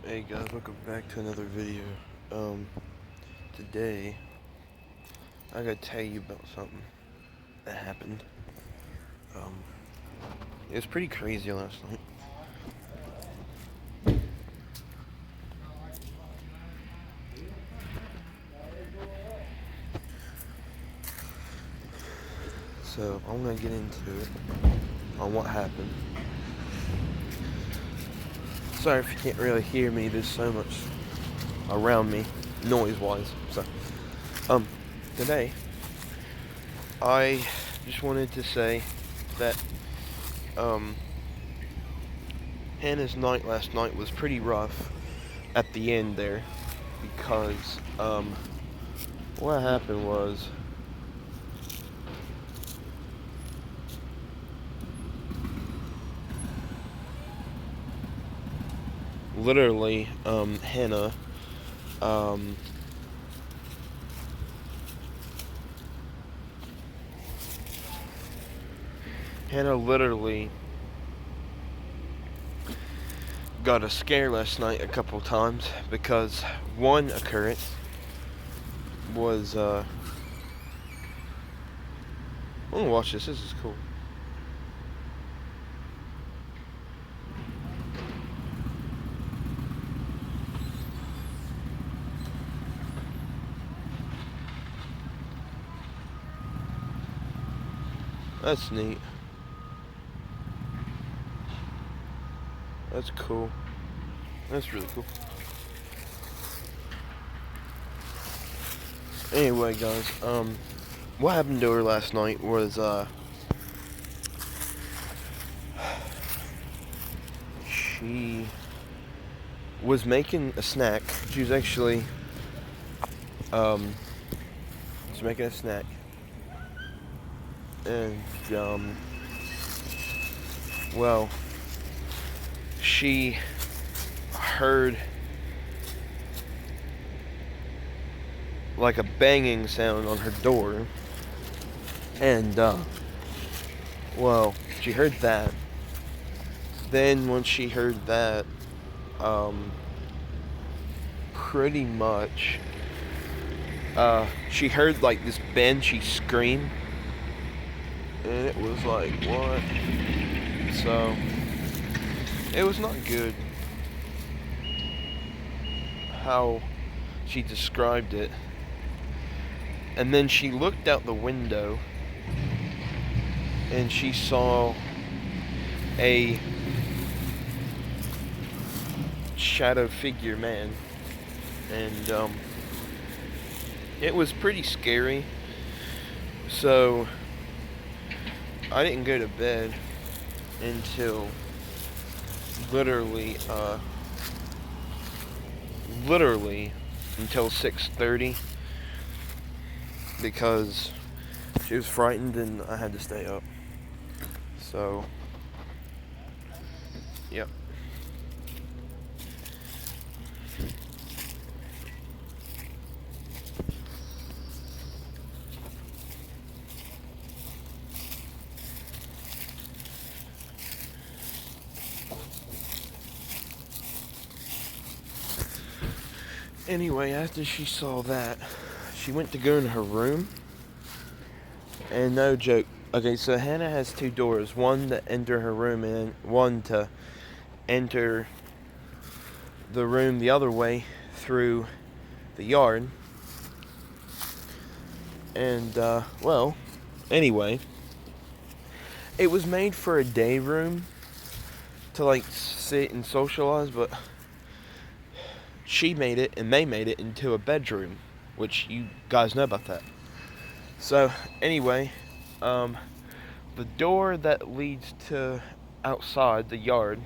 Hey guys, welcome back to another video. Today I gotta tell you about something that happened. Um, it was pretty crazy last night. So I'm gonna get into it on what happened. Sorry if you can't really hear me. There's so much around me, noise-wise. So, today I just wanted to say that Hannah's night last night was pretty rough at the end there because what happened was literally um, Hannah literally got a scare last night a couple times because one occurrence was I'm gonna watch this. This is cool. That's neat. That's cool. That's really cool. Anyway, guys, what happened to her last night was she was making a snack. She was actually was making a snack, and well, she heard like a banging sound on her door, and well, she heard that. Then once she heard that, pretty much she heard like this banshee scream, and it was like, what? So it was not good how she described it. And then she looked out the window and she saw a shadow figure man, and it was pretty scary. So I didn't go to bed until literally until 6:30 because she was frightened and I had to stay up. So, yep. Anyway, after she saw that, she went to go in her room. And no joke. Okay, so Hannah has two doors. One to enter her room and one to enter the room the other way through the yard. And, well, anyway, it was made for a day room to, like, sit and socialize, but she made it and they made it into a bedroom, which you guys know about that. So, anyway, the door that leads to outside the yard,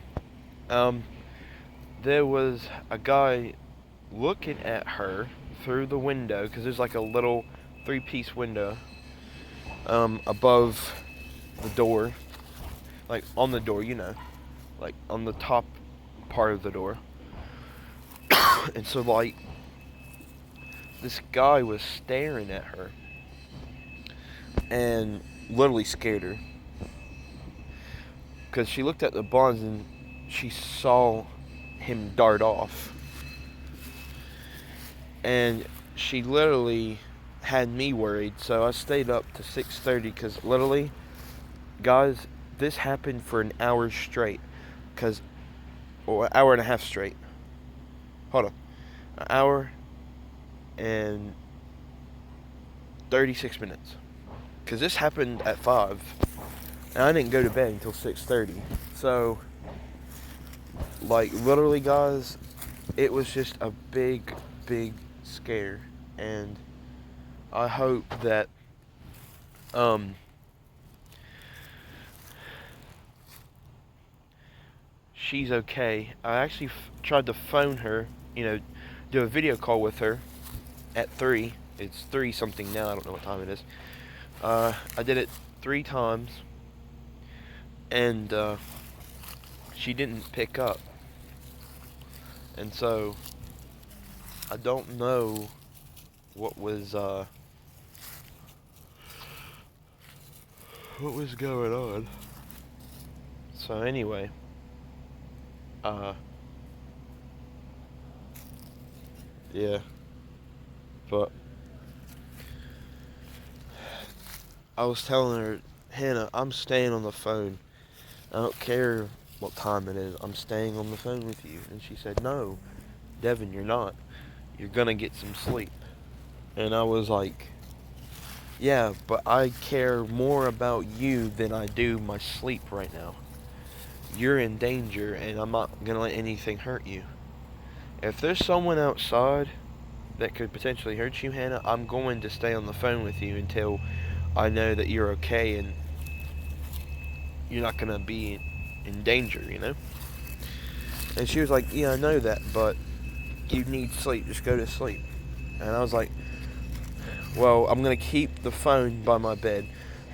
there was a guy looking at her through the window, because there's like a little 3-piece window above the door, like on the door, like on the top part of the door. And so, like, this guy was staring at her and literally scared her, because she looked at the blinds and she saw him dart off. And she literally had me worried, so I stayed up to 6:30 because literally, guys, this happened for an hour straight. Or an hour and a half straight. Hold on. An hour and 36 minutes. Because this happened at 5. And I didn't go to bed until 6:30. So, like, literally, guys, it was just a big, big scare. And I hope that, she's okay. I actually tried to phone her, do a video call with her at 3. It's 3 something now. I don't know what time it is. I did it 3 times. And, she didn't pick up. And so, I don't know what was going on. So anyway, yeah, but I was telling her, Hannah, I'm staying on the phone. I don't care what time it is. I'm staying on the phone with you. And she said, no, Devin, you're not. You're gonna get some sleep. And I was like, yeah, but I care more about you than I do my sleep right now. You're in danger, and I'm not gonna let anything hurt you. If there's someone outside that could potentially hurt you, Hannah, I'm going to stay on the phone with you until I know that you're okay and you're not gonna be in danger, And she was like, yeah, I know that, but you need sleep. Just go to sleep. And I was like, well, I'm gonna keep the phone by my bed.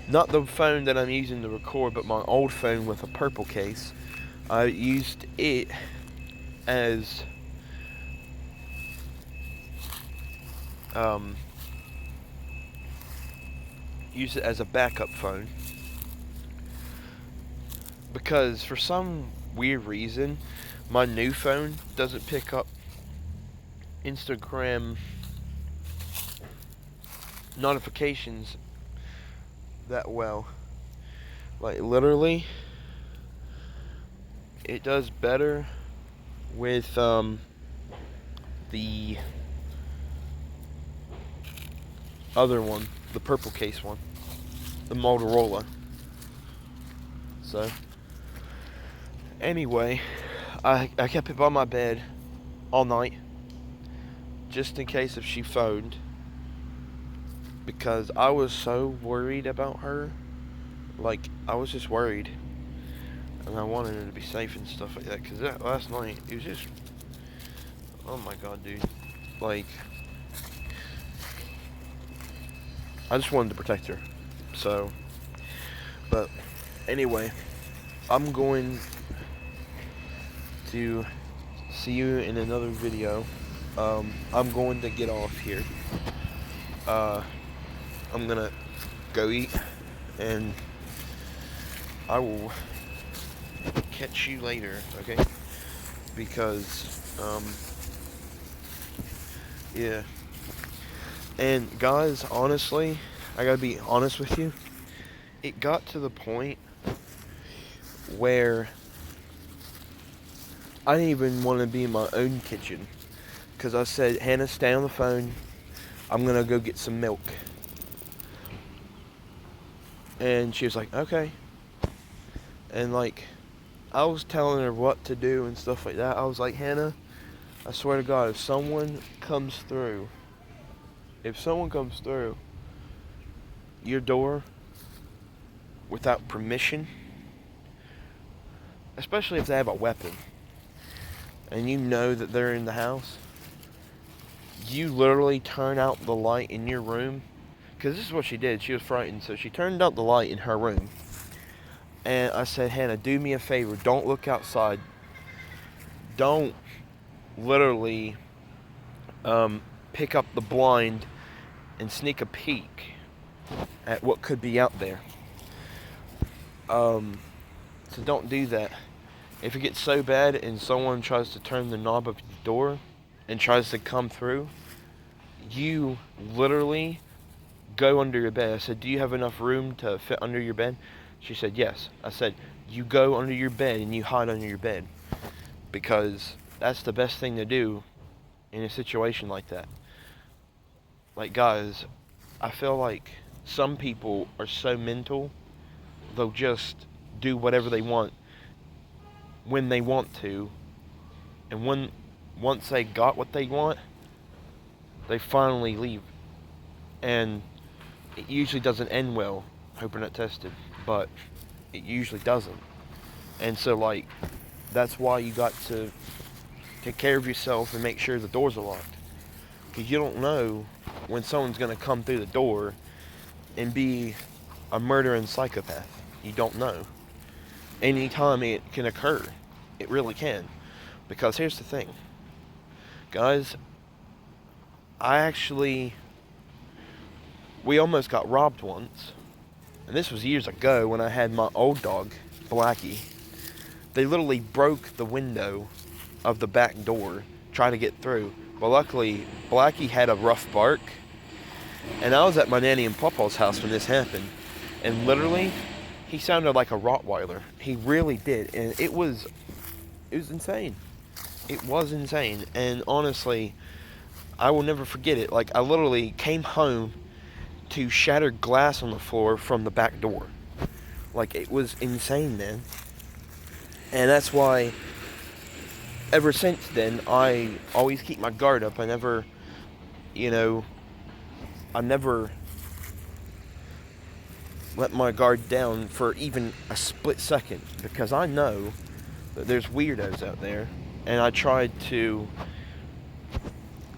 Not the phone that I'm using to record, but my old phone with a purple case. I used it as a backup phone, because for some weird reason my new phone doesn't pick up Instagram notifications that well. Like, literally, it does better with the other one, the purple case one, the Motorola. So anyway, I kept it by my bed all night, just in case if she phoned, because I was so worried about her. Like, I was just worried, and I wanted her to be safe and stuff like that, because that last night, it was just, oh my god, dude. Like, I just wanted to protect her. So, but anyway, I'm going to see you in another video. I'm going to get off here. I'm gonna go eat, and I will catch you later, okay? Because, yeah. And guys, honestly, I gotta be honest with you. It got to the point where I didn't even want to be in my own kitchen. Because I said, Hannah, stay on the phone. I'm gonna go get some milk. And she was like, okay. And like, I was telling her what to do and stuff like that. I was like, Hannah, I swear to God, if someone comes through your door without permission, especially if they have a weapon, and you know that they're in the house, you literally turn out the light in your room. Because this is what she did. She was frightened, so she turned out the light in her room. And I said, Hannah, do me a favor. Don't look outside. Don't literally pick up the blind and sneak a peek at what could be out there. So don't do that. If it gets so bad and someone tries to turn the knob of the door and tries to come through, you literally go under your bed. I said, do you have enough room to fit under your bed? She said, yes. I said, you go under your bed and you hide under your bed. Because that's the best thing to do in a situation like that. Like, guys, I feel like some people are so mental, they'll just do whatever they want when they want to. And once they got what they want, they finally leave. And it usually doesn't end well. Hope we're not tested. But it usually doesn't. And so, like, that's why you got to take care of yourself and make sure the doors are locked. Because you don't know when someone's going to come through the door and be a murdering psychopath. You don't know. Anytime it can occur. It really can. Because here's the thing. Guys, we almost got robbed once. And this was years ago when I had my old dog, Blackie. They literally broke the window of the back door, trying to get through. But luckily, Blackie had a rough bark. And I was at my nanny and papa's house when this happened. And literally, he sounded like a Rottweiler. He really did. And it was insane. It was insane. And honestly, I will never forget it. Like, I literally came home to shattered glass on the floor from the back door. Like, it was insane, man. And that's why, ever since then, I always keep my guard up. I never let my guard down for even a split second. Because I know that there's weirdos out there. And I tried to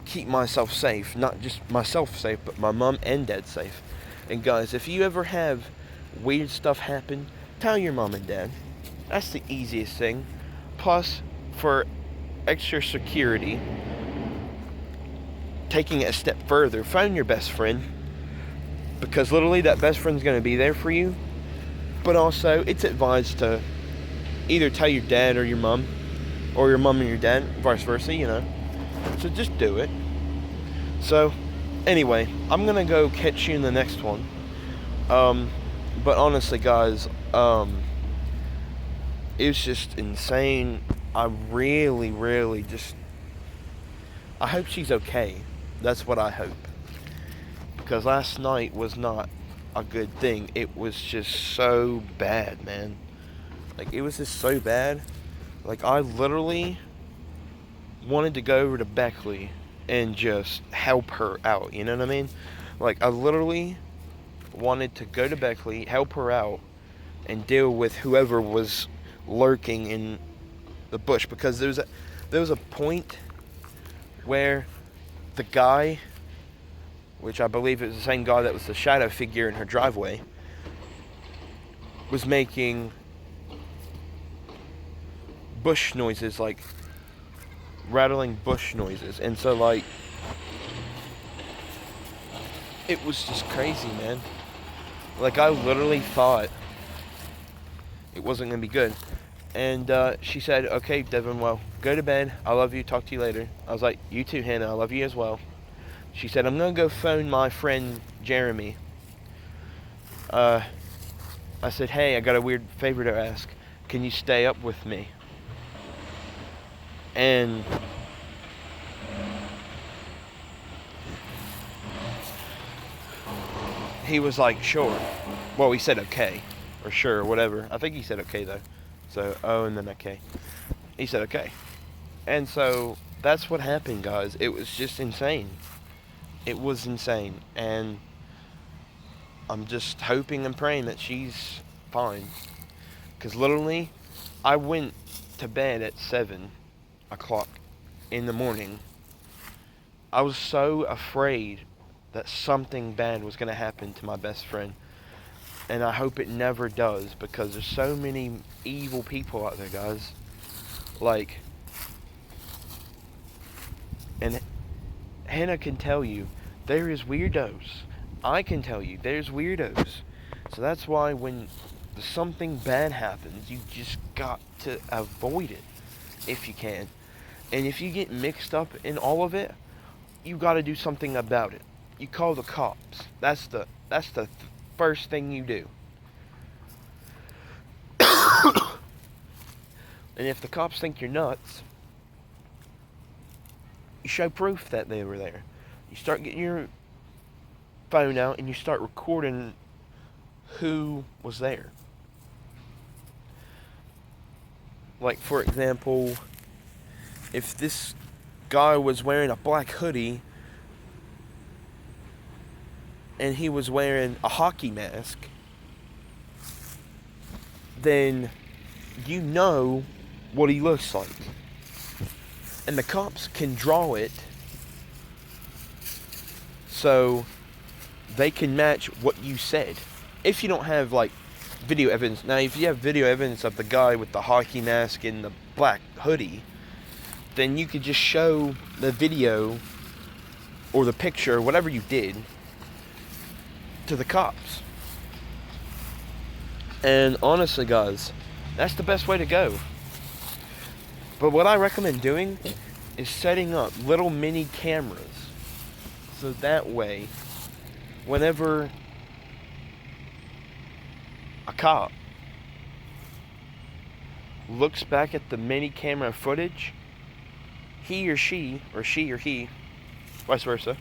keep myself safe. Not just myself safe, but my mom and dad safe. And guys, if you ever have weird stuff happen, tell your mom and dad. That's the easiest thing. Plus, for extra security, taking it a step further, find your best friend. Because literally that best friend's going to be there for you. But also, it's advised to either tell your dad or your mom. Or your mom and your dad, vice versa, So just do it. So, anyway, I'm going to go catch you in the next one. But honestly, guys, it was just insane. I really, really I hope she's okay. That's what I hope. Because last night was not a good thing. It was just so bad, man. Like, it was just so bad. Like, I literally wanted to go over to Beckley and just help her out, you know what I mean? Like, I literally wanted to go to Beckley, help her out, and deal with whoever was lurking in the bush. Because there was a point where the guy, which I believe is the same guy that was the shadow figure in her driveway, was making bush noises, like rattling bush noises. And so, like, it was just crazy, man. Like, I literally thought it wasn't gonna be good. And she said, okay, Devin, well, go to bed. I love you. Talk to you later. I was like, you too, Hannah. I love you as well. She said, I'm gonna go phone my friend Jeremy. I said, hey, I got a weird favor to ask. Can you stay up with me? And he was like, sure. Well, he said okay. Or sure, or whatever. I think he said okay, though. So, oh, and then okay. He said okay. And so, that's what happened, guys. It was just insane. It was insane. And I'm just hoping and praying that she's fine. Because literally, I went to bed at 7 o'clock in the morning. I was so afraid that something bad was going to happen to my best friend. And I hope it never does, because there's so many evil people out there, guys. Like, and Hannah can tell you, there is weirdos. I can tell you, there's weirdos. So that's why when something bad happens, you just got to avoid it if you can. And if you get mixed up in all of it, you got to do something about it. You call the cops. That's the first thing you do. And if the cops think you're nuts, you show proof that they were there. You start getting your phone out and you start recording who was there. Like, for example, if this guy was wearing a black hoodie and he was wearing a hockey mask, then you know what he looks like. And the cops can draw it so they can match what you said. If you don't have, like, video evidence. Now, if you have video evidence of the guy with the hockey mask and the black hoodie, then you could just show the video or the picture, whatever you did, to the cops. And honestly, guys, that's the best way to go. But what I recommend doing is setting up little mini cameras. So that way, whenever a cop looks back at the mini camera footage, he or she or he, vice versa,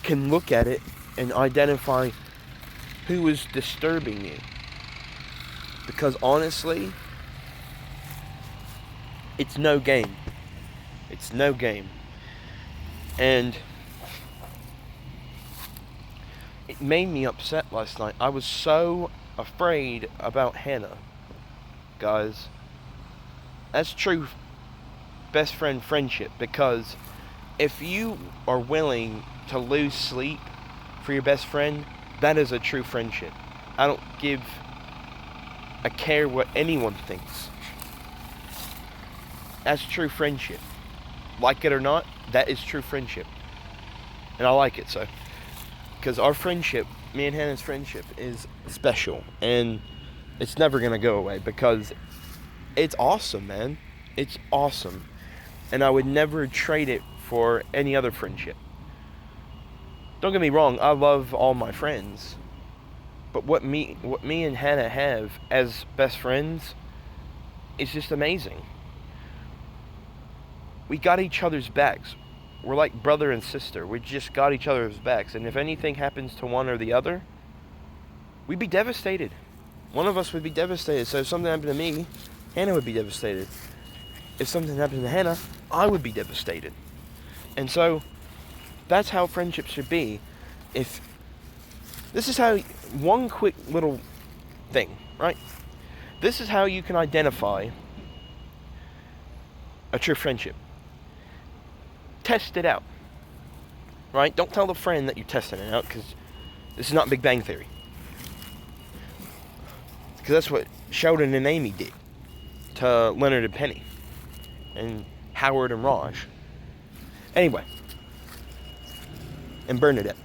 can look at it and identify who is disturbing you. Because honestly, it's no game. It's no game. And it made me upset last night. I was so afraid about Hannah. Guys, that's true best friend friendship, because if you are willing to lose sleep for your best friend, that is a true friendship. I don't give a care what anyone thinks. That's true friendship. Like it or not, that is true friendship. And I like it so. Because our friendship, me and Hannah's friendship, is special. And it's never going to go away, because it's awesome, man. It's awesome. And I would never trade it for any other friendship. Don't get me wrong, I love all my friends. But what me and Hannah have as best friends is just amazing. We got each other's backs. We're like brother and sister. We just got each other's backs. And if anything happens to one or the other, we'd be devastated. One of us would be devastated. So if something happened to me, Hannah would be devastated. If something happened to Hannah, I would be devastated. And so that's how friendship should be. If this is how, one quick little thing, right? This is how you can identify a true friendship. Test it out, right? Don't tell the friend that you're testing it out, because this is not Big Bang Theory. Because that's what Sheldon and Amy did to Leonard and Penny, and Howard and Raj. Anyway, and Bernadette.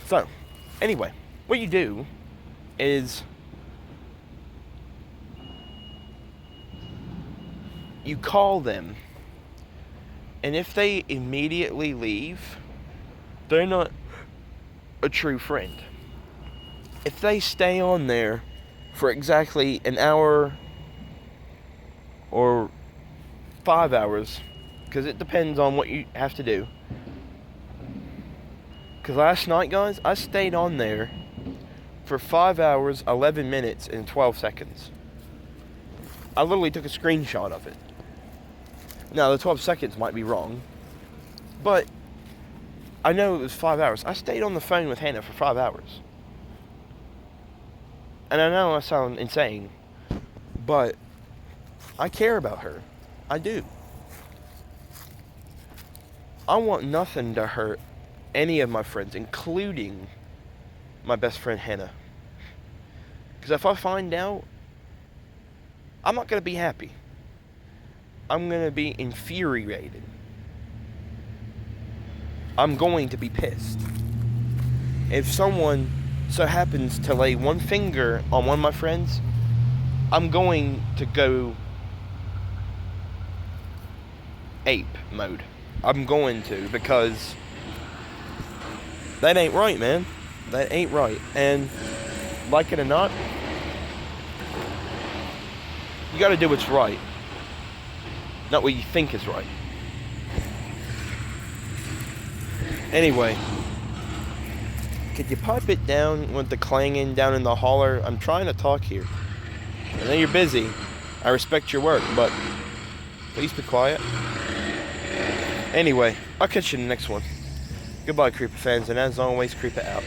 So, anyway, what you do is you call them, and if they immediately leave, they're not a true friend. If they stay on there for exactly an hour or 5 hours, because it depends on what you have to do. Because last night, guys, I stayed on there for 5 hours, 11 minutes, and 12 seconds. I literally took a screenshot of it. Now, the 12 seconds might be wrong, but I know it was 5 hours. I stayed on the phone with Hannah for 5 hours. And I know I sound insane, but I care about her. I do. I want nothing to hurt any of my friends, including my best friend Hannah. Because if I find out, I'm not going to be happy. I'm going to be infuriated. I'm going to be pissed. If someone so happens to lay one finger on one of my friends, I'm going to go ape mode. I'm going to, because that ain't right, man. That ain't right. And like it or not, you gotta do what's right, not what you think is right. Anyway, could you pipe it down with the clanging down in the holler? I'm trying to talk here. I know you're busy. I respect your work, but please be quiet. Anyway, I'll catch you in the next one. Goodbye, Creeper fans, and as always, creep it out.